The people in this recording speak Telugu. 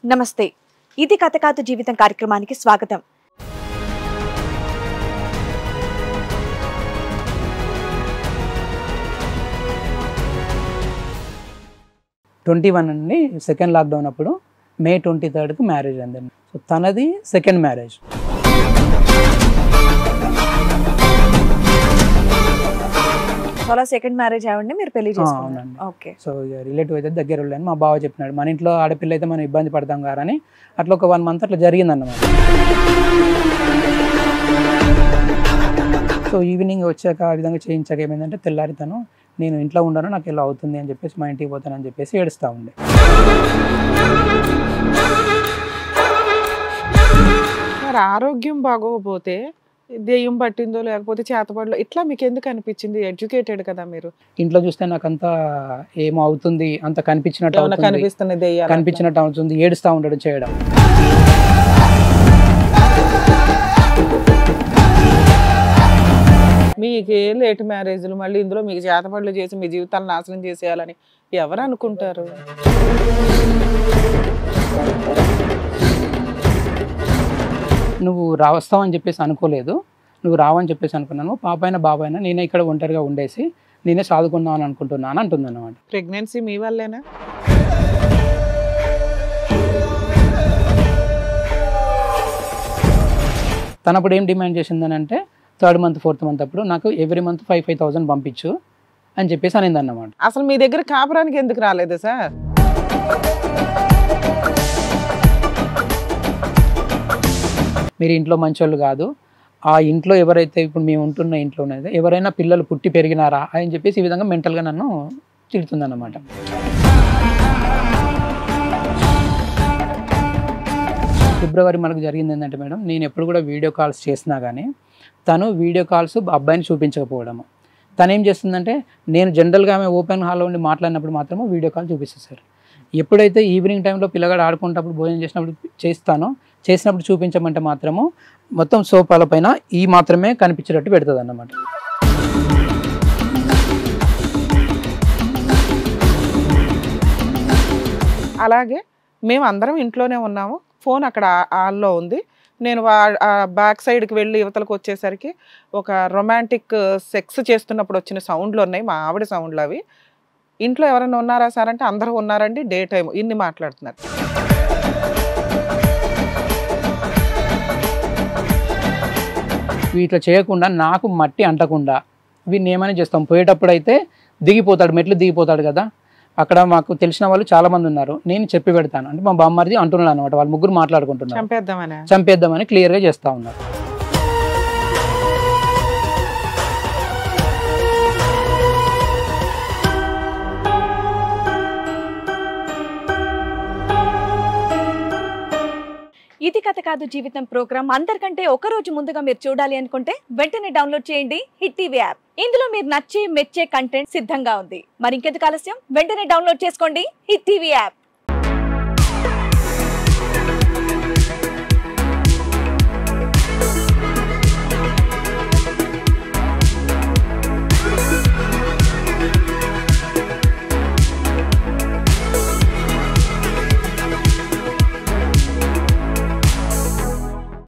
నమస్తే, ఇది కథ కాదు జీవితం కార్యక్రమానికి స్వాగతం. అండి సెకండ్ లాక్డౌన్ అప్పుడు May 23కి మ్యారేజ్ అయిందండి. సో తనది సెకండ్ మ్యారేజ్. చాలా సెకండ్ మ్యారేజ్ అవ్వండి మీరు పెళ్లి చేసుకున్నారు. ఓకే. సో రిలేటివ్ అయితే దగ్గర వెళ్ళాను. మా బావ చెప్పినాడు మన ఇంట్లో ఆడపిల్ల అయితే మనం ఇబ్బంది పడతాం కదా అని. అట్లా ఒక 1 month అట్లా జరిగిందన్నమాట. సో ఈవినింగ్ వచ్చాక ఆ విధంగా చేయించాక ఏమైందంటే తెల్లారి తను నేను ఇంట్లో ఉండను, నాకు ఇలా అవుతుంది అని చెప్పేసి మా ఇంటికి పోతానని చెప్పేసి ఏడుస్తూ ఉండే. మరి ఆరోగ్యం బాగోకపోతే దెయ్యం పట్టిందో లేకపోతే చేతపడలో ఇట్లా మీకు ఎందుకు అనిపించింది? ఎడ్యుకేటెడ్ కదా మీరు. ఇంట్లో చూస్తే నాకు అంతా ఏమో అవుతుంది, అంత కనిపించినట్టు కనిపించినట్టు అవుతుంది, ఏడుస్తూ ఉండడు చేయడం. మీకు లేట్ మ్యారేజ్లు మళ్ళీ ఇందులో మీకు చేతపడలు చేసి మీ జీవితాలను నాశనం చేసేయాలని ఎవరు అనుకుంటారు? నువ్వు వస్తావని చెప్పేసి అనుకోలేదు, నువ్వు రావని చెప్పేసి అనుకున్నాను. పాపైనా బాబాయినా నేనే ఇక్కడ ఒంటరిగా ఉండేసి నేనే సాదుకుందామని అనుకుంటున్నాను అంటుంది అన్నమాట. ప్రెగ్నెన్సీ మీ వల్లేనా? తనప్పుడు ఏం డిమాండ్ చేసిందని అంటే 3rd month 4th month అప్పుడు నాకు ఎవ్రీ మంత్ 5,000 పంపించు అని చెప్పేసి అనింది అన్నమాట. అసలు మీ దగ్గర కాపురానికి ఎందుకు రాలేదు సార్? మీరు ఇంట్లో మంచోళ్ళు కాదు, ఆ ఇంట్లో ఎవరైతే ఇప్పుడు మేము ఉంటున్న ఇంట్లోనే ఎవరైనా పిల్లలు పుట్టి పెరిగినారా అని చెప్పేసి ఈ విధంగా మెంటల్గా నన్ను తిడుతుందన్నమాట. ఫిబ్రవరి మనకు జరిగింది ఏంటంటే మేడం, నేను ఎప్పుడు కూడా వీడియో కాల్స్ చేసినా కానీ తను వీడియో కాల్స్ అబ్బాయిని చూపించకపోవడము. తను ఏం చేస్తుందంటే నేను జనరల్గా ఆమె ఓపెన్ హాల్లో ఉండి మాట్లాడినప్పుడు మాత్రమే వీడియో కాల్ చూపిస్తారు. ఎప్పుడైతే ఈవినింగ్ టైంలో పిల్లగాడు ఆడుకుంటప్పుడు భోజనం చేసినప్పుడు చేసినప్పుడు చూపించమంటే మాత్రము మొత్తం సోఫాల పైన ఈ మాత్రమే కనిపించేటట్టు పెడుతుంది అన్నమాట. అలాగే మేము అందరం ఇంట్లోనే ఉన్నాము, ఫోన్ అక్కడ ఆల్లో ఉంది. నేను బ్యాక్ సైడ్కి వెళ్ళి యువతలకు వచ్చేసరికి ఒక రొమాంటిక్ సెక్స్ చేస్తున్నప్పుడు వచ్చిన సౌండ్లు ఉన్నాయి, మా ఆవిడ సౌండ్లు అవి. ఇంట్లో ఎవరైనా ఉన్నారా సార్ అంటే అందరూ ఉన్నారండి, డే టైం ఇన్ని మాట్లాడుతున్నారు. వీటిలో చేయకుండా నాకు మట్టి అంటకుండా వీడిని ఏమైనా చేస్తాం. పోయేటప్పుడు అయితే దిగిపోతాడు, మెట్లు దిగిపోతాడు కదా, అక్కడ మాకు తెలిసిన వాళ్ళు చాలా మంది ఉన్నారు, నేను చెప్పి పెడతాను అంటే మా బామ్మరిది అంటున్నాడు అనమాట. వాళ్ళు ముగ్గురు మాట్లాడుకుంటున్నారు, చంపేద్దామని క్లియర్గా చేస్తూ ఉన్నారు. ఇది కథ కాదు జీవితం ప్రోగ్రామ్ అందరికంటే ఒక రోజు ముందుగా మీరు చూడాలి అనుకుంటే వెంటనే డౌన్లోడ్ చేయండి హిట్ టీవీ యాప్. ఇందులో మీరు నచ్చే మెచ్చే కంటెంట్ సిద్ధంగా ఉంది. మరి ఇంకెందుకు ఆలస్యం, వెంటనే డౌన్లోడ్ చేసుకోండి హిట్ టీవీ యాప్.